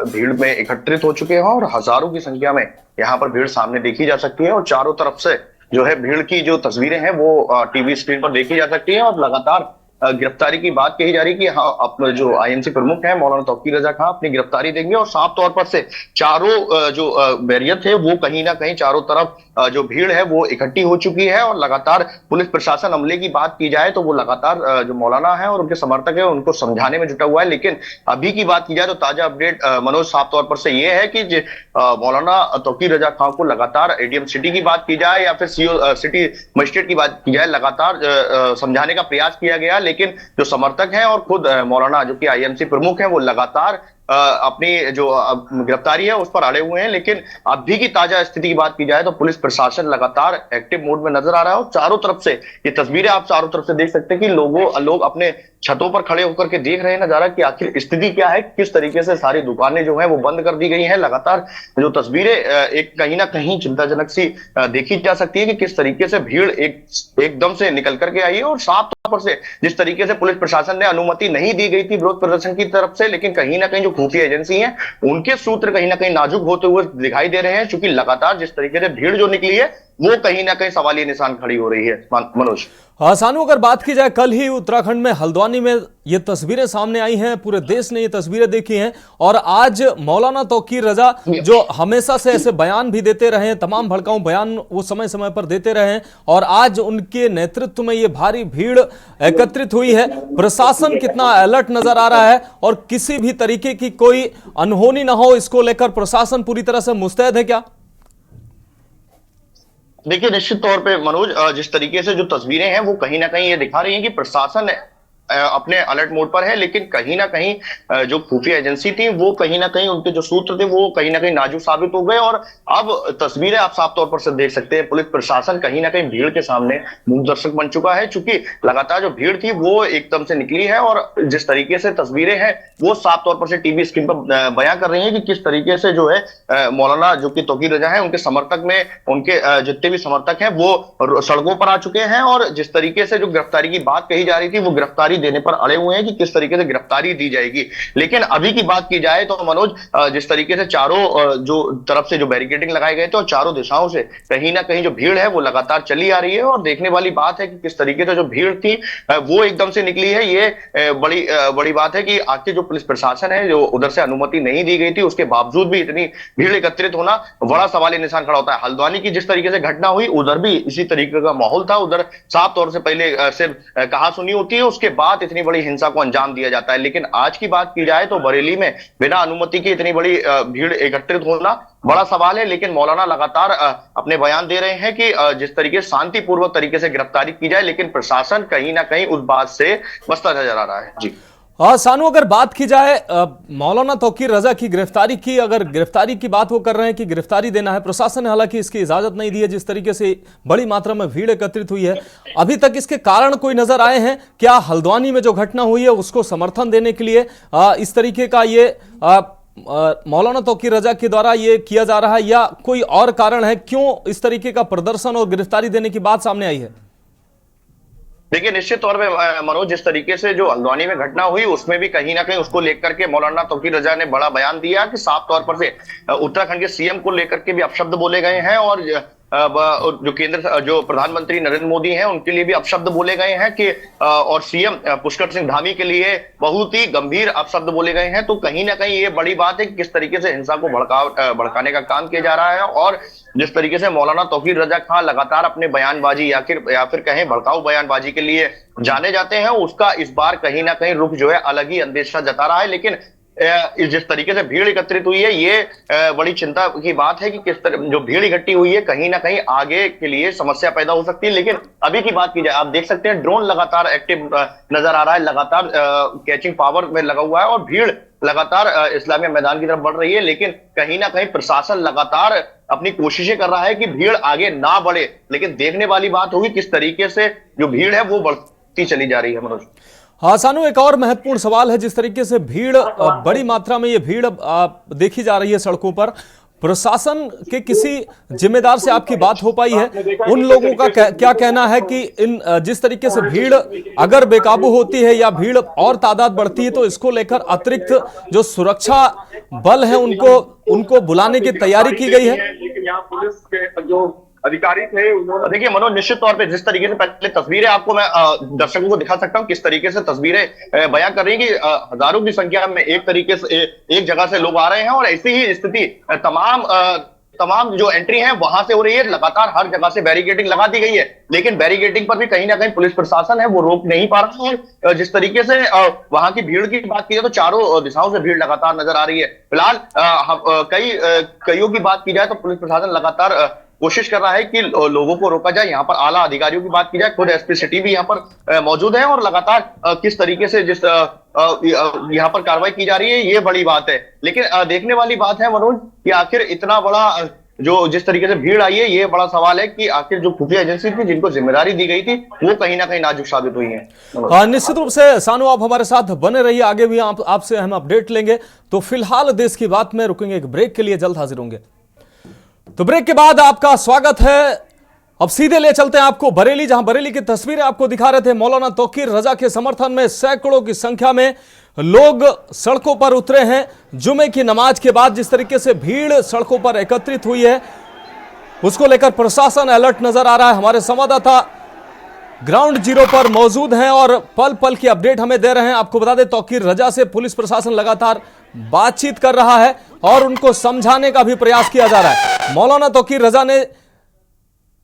भीड़ में एकत्रित हो चुके हैं और हजारों की संख्या में यहाँ पर भीड़ सामने देखी जा सकती है। और चारों तरफ से जो है भीड़ की जो तस्वीरें हैं वो टीवी स्क्रीन पर देखी जा सकती है। और लगातार गिरफ्तारी की बात कही जा रही है कि हाँ, अपने जो आईएमसी प्रमुख हैं मौलाना तौकीर रजा खां अपनी गिरफ्तारी देंगे। और साफ तौर पर से चारों जो बैरियर थे वो कहीं ना कहीं चारों तरफ जो भीड़ है वो इकट्ठी हो चुकी है। और लगातार पुलिस प्रशासन अमले की बात की जाए तो वो लगातार जो मौलाना है और उनके समर्थक है उनको समझाने में जुटा हुआ है। लेकिन अभी की बात की जाए तो ताजा अपडेट मनोज साफ तौर पर से ये है कि मौलाना तौकीर रजा खां को लगातार एडीएम सिटी की बात की जाए या फिर सीओ सिटी मजिस्ट्रेट की बात की जाए, लगातार समझाने का प्रयास किया गया। लेकिन जो समर्थक हैं और खुद मौलाना जो कि आईएमसी प्रमुख हैं वो लगातार अपनी जो गिरफ्तारी है उस पर अड़े हुए हैं। लेकिन अभी की ताजा स्थिति की बात की जाए तो पुलिस प्रशासन लगातार एक्टिव मोड में नजर आ रहा है और चारों तरफ से ये तस्वीरें आप चारों तरफ से देख सकते हैं कि लोग अपने छतों पर खड़े होकर के देख रहे हैं नजारा कि आखिर स्थिति क्या है, किस तरीके से सारी दुकानें जो है वो बंद कर दी गई हैं। लगातार जो तस्वीरें एक कहीं ना कहीं चिंताजनक सी देखी जा सकती है कि किस तरीके से भीड़ एकदम से निकल करके आई है और साफ तौर पर से जिस तरीके से पुलिस प्रशासन ने अनुमति नहीं दी गई थी विरोध प्रदर्शन की तरफ से, लेकिन कहीं ना कहीं जो खुफिया एजेंसी है उनके सूत्र कहीं ना कहीं नाजुक होते हुए दिखाई दे रहे हैं, क्योंकि लगातार जिस तरीके से भीड़ जो निकली है वो कहीं ना कहीं सवालिया निशान खड़ी हो रही है। मनोज, सानू, अगर बात की जाए, कल ही उत्तराखंड में हल्द्वानी में ये तस्वीरें सामने आई हैं, पूरे देश ने ये तस्वीरें देखी हैं और आज मौलाना तौकीर रजा जो हमेशा से ऐसे बयान भी देते रहे हैं, तमाम भड़काऊ बयान वो समय समय पर देते रहे हैं और आज उनके नेतृत्व में ये भारी भीड़ एकत्रित हुई है। प्रशासन कितना अलर्ट नजर आ रहा है और किसी भी तरीके की कोई अनहोनी ना हो, इसको लेकर प्रशासन पूरी तरह से मुस्तैद है क्या? देखिए, निश्चित तौर पे मनोज, जिस तरीके से जो तस्वीरें हैं वो कहीं ना कहीं ये दिखा रही हैं कि प्रशासन अपने अलर्ट मोड पर है, लेकिन कहीं ना कहीं जो खुफिया एजेंसी थी वो कहीं ना कहीं उनके जो सूत्र थे वो कहीं ना कहीं नाजुक साबित हो गए और अब तस्वीरें आप साफ तौर पर से देख सकते हैं। पुलिस प्रशासन कहीं ना कहीं भीड़ के सामने मूक दर्शक बन चुका है, चूंकि लगातार जो भीड़ थी वो एकदम से निकली है और जिस तरीके से तस्वीरें हैं वो साफ तौर पर से टीवी स्क्रीन पर बयां कर रही है कि किस तरीके से जो है मौलाना जो कि तौकीर रजा है उनके समर्थक में उनके जितने भी समर्थक हैं वो सड़कों पर आ चुके हैं और जिस तरीके से जो गिरफ्तारी की बात कही जा रही थी वो गिरफ्तारी देने पर अड़े हुए हैं कि किस तरीके से गिरफ्तारी दी जाएगी। लेकिन अभी की बात की जाए तो मनोज, जिस तरीके से चारों जो तरफ से जो बैरिकेडिंग लगाए गए थे और चारों दिशाओं से कहीं ना कहीं जो भीड़ है वो लगातार चली आ रही है और देखने वाली बात है कि किस तरीके से जो भीड़ थी वो एकदम से निकली है। ये बड़ी बात है कि आखिर जो पुलिस प्रशासन है जो उधर से अनुमति नहीं दी गई थी उसके बावजूद भी इतनी भीड़ एकत्रित होना बड़ा सवालिया निशान खड़ा होता है। हल्द्वानी की जिस तरीके से घटना हुई उधर भी इसी तरीके का माहौल था, उधर साफ तौर से पहले सिर्फ कहा सुनी होती है, उसके बाद इतनी बड़ी हिंसा को अंजाम दिया जाता है। लेकिन आज की बात की जाए तो बरेली में बिना अनुमति के इतनी बड़ी भीड़ एकत्रित होना बड़ा सवाल है, लेकिन मौलाना लगातार अपने बयान दे रहे हैं कि जिस तरीके शांतिपूर्वक तरीके से गिरफ्तारी की जाए, लेकिन प्रशासन कहीं ना कहीं उस बात से बचता नजर आ रहा है। जी सानू, अगर बात की जाए मौलाना तौकीर रजा की गिरफ्तारी की, अगर गिरफ्तारी की बात वो कर रहे हैं कि गिरफ्तारी देना है, प्रशासन ने हालांकि इसकी इजाजत नहीं दी है, जिस तरीके से बड़ी मात्रा में भीड़ एकत्रित हुई है, अभी तक इसके कारण कोई नजर आए हैं क्या? हल्द्वानी में जो घटना हुई है उसको समर्थन देने के लिए इस तरीके का ये मौलाना तौकीर रजा के द्वारा ये किया जा रहा है या कोई और कारण है, क्यों इस तरीके का प्रदर्शन और गिरफ्तारी देने की बात सामने आई है? देखिए, निश्चित तौर पे मनोज, जिस तरीके से जो हल्द्वानी में घटना हुई उसमें भी कहीं ना कहीं उसको लेकर के मौलाना तौकीर रजा ने बड़ा बयान दिया कि साफ तौर पर से उत्तराखंड के सीएम को लेकर के भी अपशब्द बोले गए हैं और जो प्रधानमंत्री नरेंद्र मोदी हैं उनके लिए भी अपशब्द बोले गए हैं कि और सीएम पुष्कर सिंह धामी के लिए बहुत ही गंभीर अपशब्द बोले गए हैं। तो कहीं ना कहीं ये बड़ी बात है कि किस तरीके से हिंसा को भड़काने का काम किया जा रहा है और जिस तरीके से मौलाना तौकीर रजा खान लगातार अपने बयानबाजी या फिर कहें भड़काऊ बयानबाजी के लिए जाने जाते हैं, उसका इस बार कहीं ना कहीं रुख जो है अलग ही अंदेशा जता रहा है। लेकिन जिस तरीके से भीड़ एकत्रित हुई है ये बड़ी चिंता की बात है कि किस तरह जो भीड़ इकट्ठी हुई है कहीं ना कहीं आगे के लिए समस्या पैदा हो सकती है। लेकिन अभी की बात की जाए, आप देख सकते हैं ड्रोन लगातार एक्टिव नजर आ रहा है, लगातार कैचिंग पावर में लगा हुआ है और भीड़ लगातार इस्लामिया मैदान की तरफ बढ़ रही है। लेकिन कहीं ना कहीं प्रशासन लगातार अपनी कोशिशें कर रहा है कि भीड़ आगे ना बढ़े, लेकिन देखने वाली बात होगी किस तरीके से जो भीड़ है वो बढ़ती चली जा रही है। मनोज, हाँ सानू, एक और महत्वपूर्ण सवाल है, जिस तरीके से भीड़ बड़ी मात्रा में ये भीड़ देखी जा रही है सड़कों पर, प्रशासन के किसी जिम्मेदार से आपकी बात हो पाई है? उन लोगों का क्या कहना है कि इन जिस तरीके से भीड़ अगर बेकाबू होती है या भीड़ और तादाद बढ़ती है तो इसको लेकर अतिरिक्त जो सुरक्षा बल है उनको बुलाने की तैयारी की गई है? लेकिन यहाँ पुलिस के जो अधिकारी थे उन्होंने, देखिए मनोज, निश्चित तौर पे जिस तरीके से पहले तस्वीरें आपको मैं दर्शकों को दिखा सकता हूं किस तरीके से तस्वीरें बयां कर रही हैं कि हजारों की संख्या में एक तरीके से एक जगह से लोग आ रहे हैं और ऐसी ही स्थिति तमाम जो एंट्री है वहां से हो रही है। लगातार हर जगह से बैरिकेडिंग लगा दी गई है, लेकिन बैरिकेडिंग पर भी कहीं ना कहीं पुलिस प्रशासन है वो रोक नहीं पा रहा है। जिस तरीके से वहां की भीड़ की बात की जाए तो चारों दिशाओं से भीड़ लगातार नजर आ रही है। फिलहाल कईयों की बात की जाए तो पुलिस प्रशासन लगातार कोशिश कर रहा है कि लोगों को रोका जाए। यहाँ पर आला अधिकारियों की बात की जाए, खुद एसपी सिटी भी यहाँ पर मौजूद है और लगातार किस तरीके से यहाँ पर कार्रवाई की जा रही है, ये बड़ी बात है। लेकिन देखने वाली बात है मनोज कि आखिर इतना बड़ा जिस तरीके से भीड़ आई है, ये बड़ा सवाल है कि आखिर जो खुफिया एजेंसी थी जिनको जिम्मेदारी दी गई थी वो कहीं ना कहीं नाजुक साबित हुई है। निश्चित रूप से सानू आप हमारे साथ बने रहिए, आगे भी आपसे हम अपडेट लेंगे। तो फिलहाल देश की बात में रुकेंगे एक ब्रेक के लिए, जल्द हाजिर होंगे। तो ब्रेक के बाद आपका स्वागत है। अब सीधे ले चलते हैं आपको बरेली, जहां बरेली की तस्वीरें आपको दिखा रहे थे। मौलाना तौकीर रजा के समर्थन में सैकड़ों की संख्या में लोग सड़कों पर उतरे हैं। जुमे की नमाज के बाद जिस तरीके से भीड़ सड़कों पर एकत्रित हुई है, उसको लेकर प्रशासन अलर्ट नजर आ रहा है। हमारे संवाददाता ग्राउंड जीरो पर मौजूद हैं और पल पल की अपडेट हमें दे रहे हैं। आपको बता दें, तौकीर रजा से पुलिस प्रशासन लगातार बातचीत कर रहा है और उनको समझाने का भी प्रयास किया जा रहा है। मौलाना तौकीर रजा ने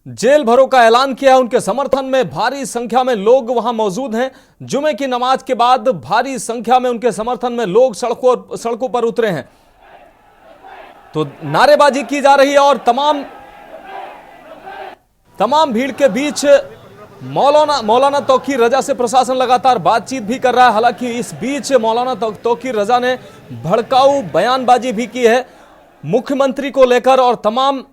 जेल भरो का ऐलान किया है। उनके समर्थन में भारी संख्या में लोग वहां मौजूद हैं। जुमे की नमाज के बाद भारी संख्या में उनके समर्थन में लोग सड़कों पर उतरे हैं। तो नारेबाजी की जा रही है और तमाम भीड़ के बीच मौलाना तौकीर रजा से प्रशासन लगातार बातचीत भी कर रहा है। हालांकि इस बीच मौलाना तौकीर रजा ने भड़काऊ बयानबाजी भी की है मुख्यमंत्री को लेकर और तमाम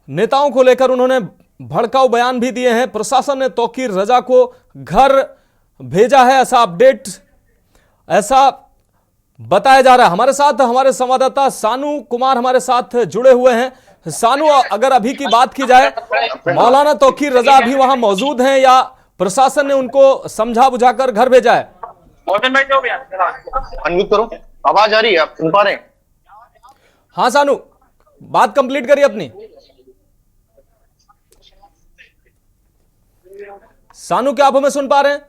नेताओं को लेकर उन्होंने भड़काऊ बयान भी दिए हैं। प्रशासन ने तौकीर रजा को घर भेजा है, ऐसा बताया जा रहा है। हमारे साथ हमारे संवाददाता सानू कुमार हमारे साथ जुड़े हुए हैं। सानू, अगर अभी की बात की जाए, मौलाना तौकीर रजा अभी वहां मौजूद हैं या प्रशासन ने उनको समझा बुझाकर घर भेजा है? अनम्यूट करो, आवाज आ रही है, आप सुन पा रहे हैं? हाँ सानू, बात कंप्लीट करिए अपनी। सानू, क्या आप हमें सुन पा रहे हैं?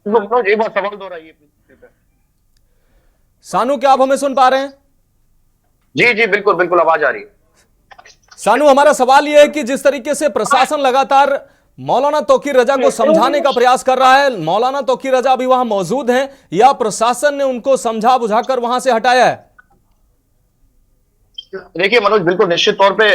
एक बार सवाल दोहराइए। सानू, क्या आप हमें सुन पा रहे हैं? जी जी बिल्कुल बिल्कुल, आवाज आ रही है। सानू, हमारा सवाल यह है कि जिस तरीके से प्रशासन लगातार मौलाना तौकीर रजा को समझाने का प्रयास कर रहा है, मौलाना तौकीर रजा अभी वहां मौजूद हैं या प्रशासन ने उनको समझा बुझाकर वहां से हटाया है? देखिए मनोज, बिल्कुल निश्चित तौर पे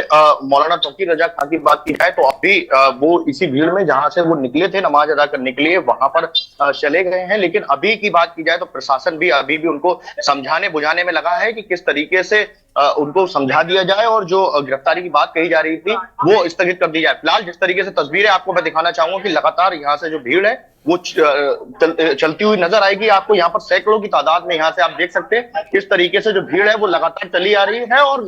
मौलाना तौकीर रजा खान की बात की जाए तो अभी वो इसी भीड़ में जहां से वो निकले थे नमाज अदा करने के लिए, वहां पर चले गए हैं। लेकिन अभी की बात की जाए तो प्रशासन भी अभी भी उनको समझाने बुझाने में लगा है कि किस तरीके से उनको समझा दिया जाए और जो गिरफ्तारी की बात कही जा रही थी वो स्थगित कर दी जाए। फिलहाल जिस तरीके से तस्वीरें आपको मैं दिखाना चाहूंगा कि लगातार यहाँ से जो भीड़ है वो चलती हुई नजर आएगी आपको। यहाँ पर सैकड़ों की तादाद में यहाँ से आप देख सकते हैं किस तरीके से जो भीड़ है वो लगातार चली आ रही है और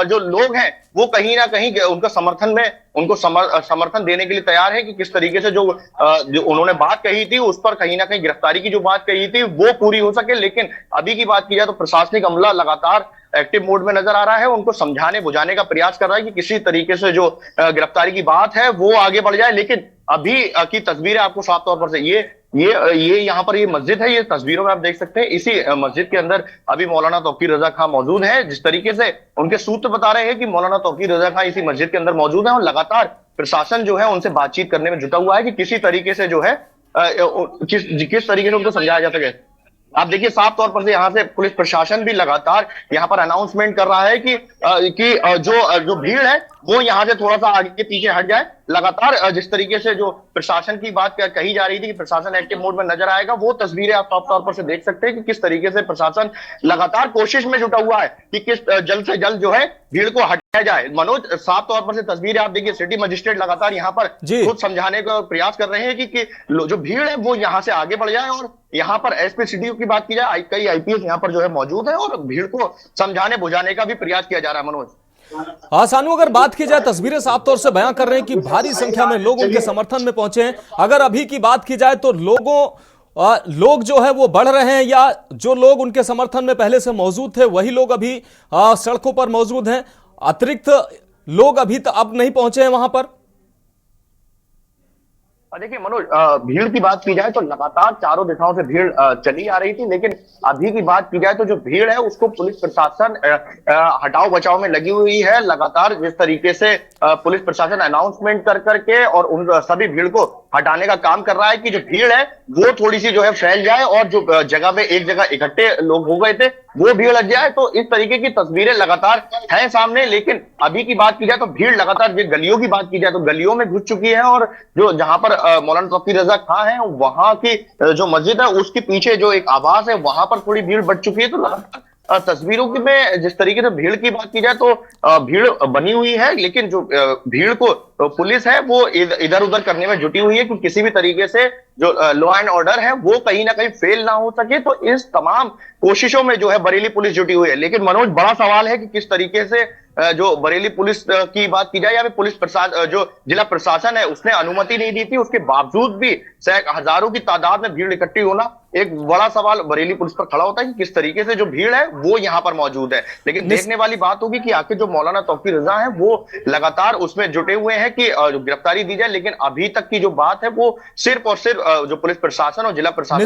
जो लोग हैं वो कहीं ना कहीं उनका समर्थन में उनको समर्थन देने के लिए तैयार है कि किस तरीके से जो उन्होंने बात कही थी उस पर कहीं ना कहीं गिरफ्तारी की जो बात कही थी वो पूरी हो सके। लेकिन अभी की बात की जाए तो प्रशासनिक अमला लगातार एक्टिव मोड में नजर आ रहा है, उनको समझाने बुझाने का प्रयास कर रहा है कि किसी तरीके से जो गिरफ्तारी की बात है वो आगे बढ़ जाए। लेकिन अभी की तस्वीरें आपको साफ तौर पर से ये यहाँ पर ये मस्जिद है, ये तस्वीरों में आप देख सकते हैं। इसी मस्जिद के अंदर अभी मौलाना तौकीर रजा खान मौजूद है। जिस तरीके से उनके सूत्र बता रहे हैं कि मौलाना तौकीर रजा खान इसी मस्जिद के अंदर मौजूद है और लगातार प्रशासन जो है उनसे बातचीत करने में जुटा हुआ है कि किसी तरीके से जो है किस तरीके से उनको समझाया जा सके। आप देखिए साफ तौर पर से यहाँ से पुलिस प्रशासन भी लगातार यहाँ पर अनाउंसमेंट कर रहा है कि जो भीड़ है वो यहाँ से थोड़ा सा आगे पीछे हट जाए। लगातार जिस तरीके से जो प्रशासन की बात कही जा रही थी कि प्रशासन एक्टिव मोड में नजर आएगा, वो तस्वीरें आप साफ तौर पर से देख सकते हैं कि किस तरीके से प्रशासन लगातार कोशिश में जुटा हुआ है कि किस जल्द से जल्द जो है भीड़ को हटाया जाए। मनोज, साफ तौर पर से तस्वीरें आप देखिए, सिटी मजिस्ट्रेट लगातार यहाँ पर खुद समझाने का प्रयास कर रहे हैं कि जो भीड़ है वो यहाँ से आगे बढ़ जाए। और यहाँ पर एसपी सिटी की बात की जाए, कई आईपीएस यहाँ पर जो है मौजूद है और भीड़ को समझाने बुझाने का भी प्रयास किया जा रहा है। मनोज, हाँ सानू, अगर बात की जाए, तस्वीरें साफ तौर से बयां कर रहे हैं कि भारी संख्या में लोग उनके समर्थन में पहुंचे हैं। अगर अभी की बात की जाए तो लोग जो है वो बढ़ रहे हैं या जो लोग उनके समर्थन में पहले से मौजूद थे वही लोग अभी सड़कों पर मौजूद हैं, अतिरिक्त लोग अभी तक अब नहीं पहुंचे हैं वहां पर? देखिए मनोज, भीड़ की बात की जाए तो लगातार चारों दिशाओं से भीड़ चली आ रही थी। लेकिन अभी की बात की जाए तो जो भीड़ है उसको पुलिस प्रशासन हटाओ बचाओ में लगी हुई है। लगातार जिस तरीके से पुलिस प्रशासन अनाउंसमेंट कर करके और उन सभी भीड़ को हटाने का काम कर रहा है कि जो भीड़ है वो थोड़ी सी जो है फैल जाए और जो जगह पे एक जगह इकट्ठे लोग हो गए थे वो भीड़ लग जाए। तो इस तरीके की तस्वीरें लगातार हैं सामने। लेकिन अभी की बात की जाए तो भीड़ लगातार, गलियों की बात की जाए तो गलियों में घुस चुकी है और जो जहां पर मौलाना तौकीर रजा खां है वहां की जो मस्जिद है उसके पीछे जो एक आवास है वहां पर थोड़ी भीड़ बढ़ चुकी है। तो लगातार तस्वीरों की में जिस तरीके से भीड़ की बात की जाए तो भीड़ बनी हुई है, लेकिन जो भीड़ को पुलिस है वो इधर उधर करने में जुटी हुई है कि किसी भी तरीके से जो लॉ एंड ऑर्डर है वो कहीं ना कहीं फेल ना हो सके। तो इस तमाम कोशिशों में जो है बरेली पुलिस जुटी हुई है। लेकिन मनोज, बड़ा सवाल है कि किस तरीके से जो बरेली पुलिस की बात की जाए या फिर पुलिस प्रशासन, जो जिला प्रशासन है उसने अनुमति नहीं दी थी, उसके बावजूद भी हजारों की तादाद में भीड़ इकट्ठी होना, एक बड़ा सवाल बरेली पुलिस पर खड़ा होता है कि किस तरीके से जो भीड़ है वो यहाँ पर मौजूद है। लेकिन देखने वाली बात होगी कि आखिर जो मौलाना तौकीर रजा है वो लगातार उसमें जुटे हुए हैं कि जो गिरफ्तारी दी जाए। लेकिन अभी तक की जो बात है वो सिर्फ और सिर्फ जो पुलिस प्रशासन और जिला प्रशासन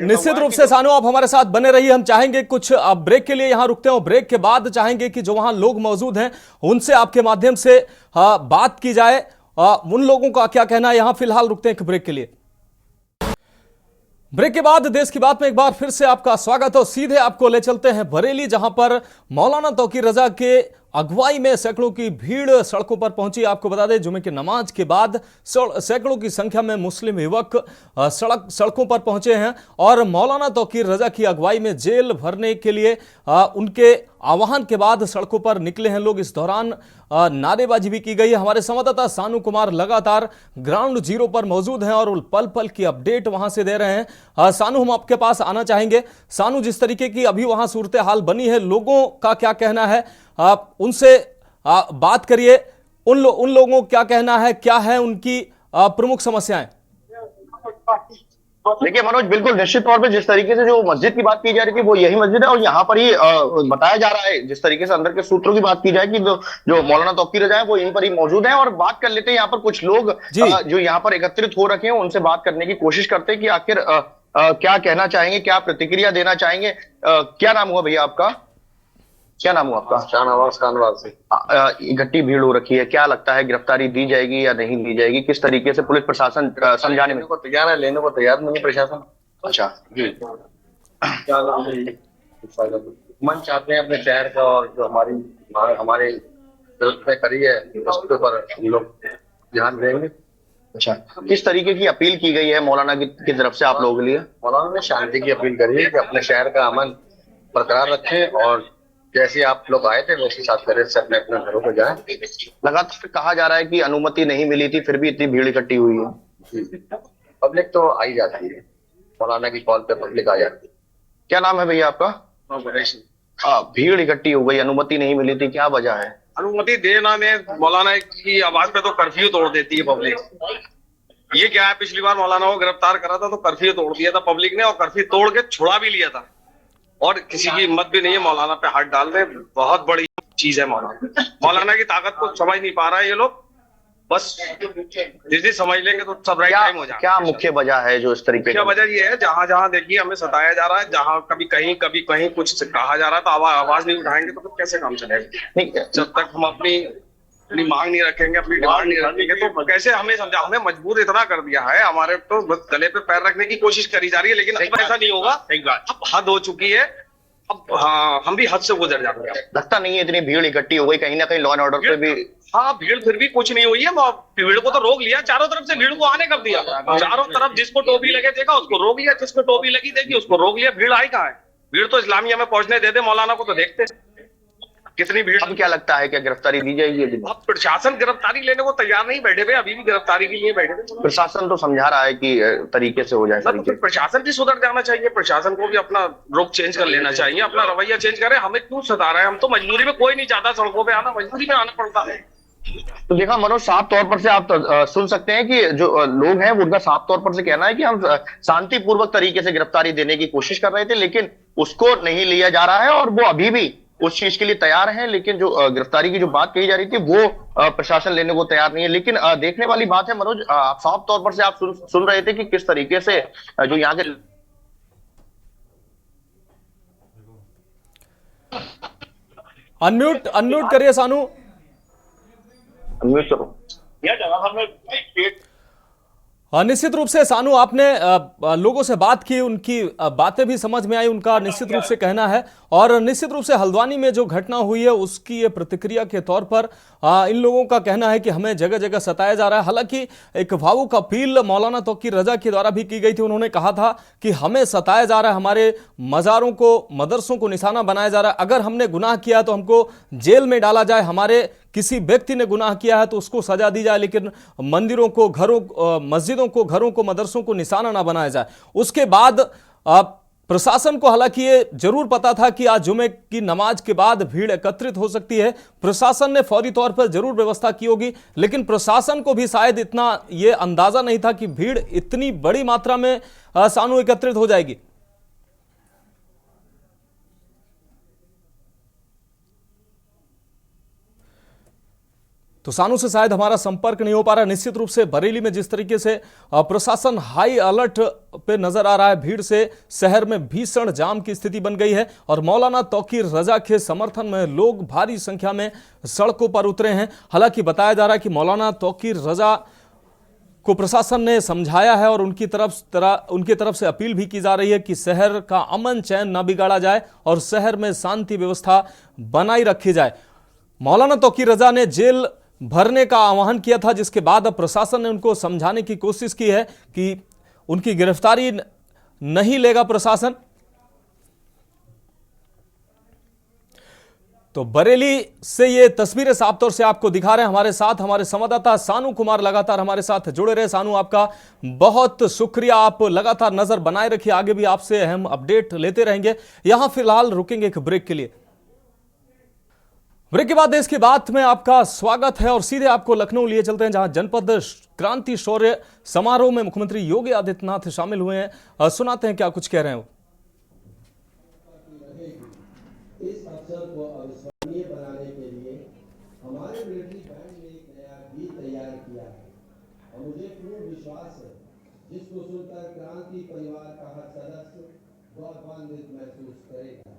निश्चित रूप से सानू आप हमारे साथ बने रहिए। हम चाहेंगे कुछ ब्रेक के लिए यहाँ रुकते हैं और ब्रेक के बाद चाहेंगे कि जो वहां लोग मौजूद हैं उनसे आपके माध्यम से बात की जाए, उन लोगों का क्या कहना है। यहां फिलहाल रुकते हैं एक ब्रेक के लिए। ब्रेक के बाद देश की बात में एक बार फिर से आपका स्वागत है। सीधे आपको ले चलते हैं बरेली, जहां पर मौलाना तौकीर रजा के अगुवाई में सैकड़ों की भीड़ सड़कों पर पहुंची। आपको बता दें जुमे की नमाज के बाद सैकड़ों की संख्या में मुस्लिम युवक सड़कों पर पहुंचे हैं और मौलाना तौकीर रजा की अगुवाई में जेल भरने के लिए उनके आह्वान के बाद सड़कों पर निकले हैं लोग। इस दौरान नारेबाजी भी की गई है। हमारे संवाददाता सानू कुमार लगातार ग्राउंड जीरो पर मौजूद हैं और पल पल की अपडेट वहां से दे रहे हैं। सानू, हम आपके पास आना चाहेंगे। सानू, जिस तरीके की अभी वहां सूरत हाल बनी है, लोगों का क्या कहना है, आप उनसे बात करिए। उन लोगों का क्या कहना है, क्या है उनकी प्रमुख समस्याएं? देखिए मनोज, बिल्कुल निश्चित तौर पे जिस तरीके से जो मस्जिद की बात की जा रही थी वो यही मस्जिद है और यहाँ पर ही बताया जा रहा है, जिस तरीके से अंदर के सूत्रों की बात की जाए कि जो मौलाना तौकीर रजा है वो यहीं पर ही मौजूद है। और बात कर लेते हैं यहाँ पर कुछ लोग जो यहाँ पर एकत्रित हो रखे हैं उनसे बात करने की कोशिश करते हैं कि आखिर क्या कहना चाहेंगे, क्या प्रतिक्रिया देना चाहेंगे। क्या नाम हुआ भैया आपका? क्या नाम हुआ आपका? शाहनवाज खानवाल से। इकट्ठी भीड़ हो रखी है, क्या लगता है गिरफ्तारी दी जाएगी या नहीं दी जाएगी? किस तरीके से पुलिस प्रशासन समझाने में तैयार है, लेने को तैयार नहीं प्रशासन। अच्छा जी, मन चाहते हैं अपने शहर का और जो हमारे में करी है उसके ऊपर लोग ध्यान देंगे। अच्छा, किस तरीके की अपील की गई है मौलाना की तरफ से आप लोगों के लिए? मौलाना ने शांति की अपील करी है कि अपने शहर का अमन बरकरार रखें और जैसे आप लोग आए थे वैसे साथ तरह से अपने अपने घरों को जाएं। लगातार कहा जा रहा है कि अनुमति नहीं मिली थी फिर भी इतनी भीड़ इकट्ठी हुई है। पब्लिक तो आई जाती है, मौलाना की कॉल पे पब्लिक आ जाती है। क्या नाम है भैया आपका? भीड़ इकट्ठी हो गई, अनुमति नहीं मिली थी, क्या वजह है? अनुमति देना में मौलाना की आवाज पे तो कर्फ्यू तोड़ देती है पब्लिक। ये क्या है, पिछली बार मौलाना को गिरफ्तार करा था तो कर्फ्यू तोड़ दिया था पब्लिक ने और कर्फ्यू तोड़ के छुड़ा भी लिया था और किसी की हिम्मत भी नहीं है मौलाना पे हाथ डाल दे। बहुत बड़ी चीज है मौलाना की ताकत को समझ नहीं पा रहा है ये लोग। बस जिस समझ लेंगे तो सब राइट टाइम हो जाएगा। क्या मुख्य वजह है जो इस तरीके? क्या वजह ये है, जहां जहां देखिए हमें सताया जा रहा है, जहां कभी कहीं कुछ कहा जा रहा है तो आवाज नहीं उठाएंगे तो फिर कैसे काम चलेगा? नहीं, जब तक हम अपनी मांग नहीं रखेंगे, अपनी डिमांड नहीं रखेंगे तो कैसे? हमें समझा, हमें मजबूर इतना कर दिया है, हमारे तो गले पे पैर रखने की कोशिश करी जा रही है लेकिन अब ऐसा नहीं होगा। अब हद हो चुकी है, अब हाँ हम भी हद से गुजर जाते हैं। लगता नहीं है इतनी भीड़ इकट्ठी हो गई, कहीं ना कहीं लॉ एंड ऑर्डर पे भी? हाँ, भीड़ फिर भी कुछ नहीं हुई है। भीड़ को तो रोक लिया, चारों तरफ से भीड़ को आने कब दिया? चारों तरफ जिसको टोपी लगे देखा उसको रोक लिया, जिसको टोपी लगी देखी उसको रोक लिया। भीड़ आई कहाँ है? भीड़ तो इस्लामिया में पहुंचने दे दे मौलाना को तो देखते कितनी भीड़। अब क्या लगता है, क्या गिरफ्तारी दी जाएगी? अब प्रशासन गिरफ्तारी लेने को तैयार नहीं बैठे हुए, अभी भी गिरफ्तारी के लिए बैठे हुए। प्रशासन तो समझा रहा है कि तरीके से हो जाए। तो प्रशासन भी सुधर जाना चाहिए, प्रशासन को भी अपना रुख चेंज कर लेना चाहिए, अपना रवैया चेंज करे। हमें क्यों सता रहा है? हम तो मजबूरी में, कोई नहीं चाहता सड़कों पे आना, मजबूरी में आना पड़ता है। तो देखा मनोज, साफ तौर पर से आप सुन सकते हैं कि जो लोग हैं उनका साफ तौर पर से कहना है कि हम शांतिपूर्वक तरीके से गिरफ्तारी देने की कोशिश कर रहे थे लेकिन उसको नहीं लिया जा रहा है और वो अभी भी उस चीज के लिए तैयार है। लेकिन जो गिरफ्तारी की जो बात कही जा रही थी वो प्रशासन लेने को तैयार नहीं है। लेकिन देखने वाली बात है मनोज, आप साफ तौर पर से आप सुन रहे थे कि किस तरीके से जो यहाँ के अनम्यूट करिए सानू, अनम्यूट करो। निश्चित रूप से सानू, आपने लोगों से बात की, उनकी बातें भी समझ में आई, उनका निश्चित रूप से कहना है। और निश्चित रूप से हल्द्वानी में जो घटना हुई है उसकी ये प्रतिक्रिया के तौर पर इन लोगों का कहना है कि हमें जगह जगह सताया जा रहा है। हालांकि एक भावुक अपील मौलाना तौकीर रजा के द्वारा भी की गई थी। उन्होंने कहा था कि हमें सताया जा रहा है, हमारे मज़ारों को, मदरसों को निशाना बनाया जा रहा है। अगर हमने गुनाह किया तो हमको जेल में डाला जाए, हमारे किसी व्यक्ति ने गुनाह किया है तो उसको सजा दी जाए, लेकिन मंदिरों को, घरों, मस्जिदों को, घरों को, मदरसों को निशाना ना बनाया जाए। उसके बाद प्रशासन को हालांकि ये जरूर पता था कि आज जुमे की नमाज के बाद भीड़ एकत्रित हो सकती है। प्रशासन ने फौरी तौर पर जरूर व्यवस्था की होगी, लेकिन प्रशासन को भी शायद इतना ये अंदाजा नहीं था कि भीड़ इतनी बड़ी मात्रा में सानू एकत्रित हो जाएगी। तो सानू से शायद हमारा संपर्क नहीं हो पा रहा। निश्चित रूप से बरेली में जिस तरीके से प्रशासन हाई अलर्ट पे नजर आ रहा है, भीड़ से शहर में भीषण जाम की स्थिति बन गई है और मौलाना तौकीर रजा के समर्थन में लोग भारी संख्या में सड़कों पर उतरे हैं। हालांकि बताया जा रहा है कि मौलाना तौकीर रजा को प्रशासन ने समझाया है और उनकी तरफ से अपील भी की जा रही है कि शहर का अमन चैन न बिगाड़ा जाए और शहर में शांति व्यवस्था बनाई रखी जाए। मौलाना तौकीर रजा ने जेल भरने का आह्वान किया था, जिसके बाद अब प्रशासन ने उनको समझाने की कोशिश की है कि उनकी गिरफ्तारी नहीं लेगा प्रशासन। तो बरेली से ये तस्वीरें साफ तौर से आपको दिखा रहे हैं। हमारे साथ हमारे संवाददाता सानू कुमार लगातार हमारे साथ जुड़े रहे। सानू, आपका बहुत शुक्रिया, आप लगातार नजर बनाए रखिए, आगे भी आपसे अहम अपडेट लेते रहेंगे। यहां फिलहाल रुकेंगे एक ब्रेक के लिए। ब्रेक के बाद देश की बात में आपका स्वागत है और सीधे आपको लखनऊ लिए चलते हैं, जहां जनपद क्रांति शौर्य समारोह में मुख्यमंत्री योगी आदित्यनाथ शामिल हुए हैं। सुनाते हैं क्या कुछ कह रहे हैं वो। इस अवसर को अविस्मरणीय बनाने के लिए हमारे मिलिट्री बैंड ने एक नया गीत तैयार किया है और मुझे पूर्ण विश्वास है जिसको सुनकर क्रांति परिवार का हर सदस्य गौरवान्वित महसूस करेगा।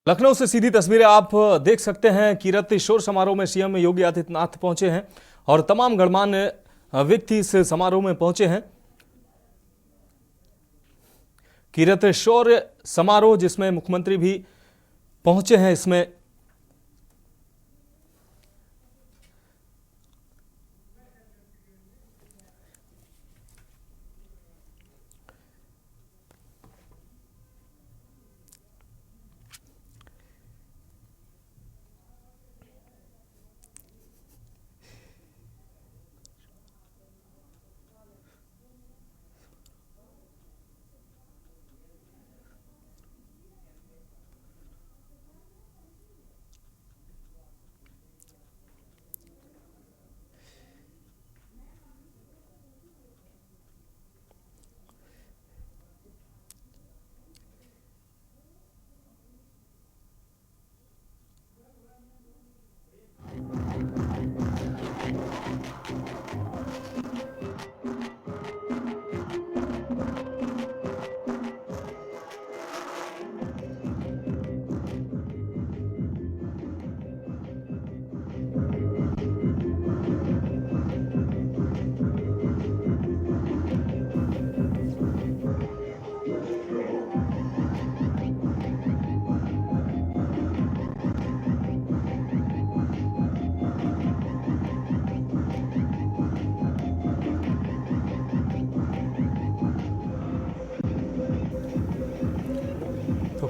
लखनऊ से सीधी तस्वीरें आप देख सकते हैं। कीरत शोर समारोह में सीएम योगी आदित्यनाथ पहुंचे हैं और तमाम गणमान्य व्यक्ति इस समारोह में पहुंचे हैं। कीरत शौर्य समारोह जिसमें मुख्यमंत्री भी पहुंचे हैं, इसमें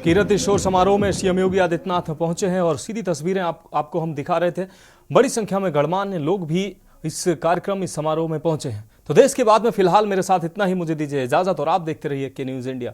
कीरति शोर समारोह में सीएम योगी आदित्यनाथ पहुंचे हैं और सीधी तस्वीरें आपको हम दिखा रहे थे। बड़ी संख्या में गणमान्य लोग भी इस कार्यक्रम, इस समारोह में पहुंचे हैं। तो देश के बाद में फिलहाल मेरे साथ इतना ही। मुझे दीजिए इजाजत और आप देखते रहिए के न्यूज़ इंडिया।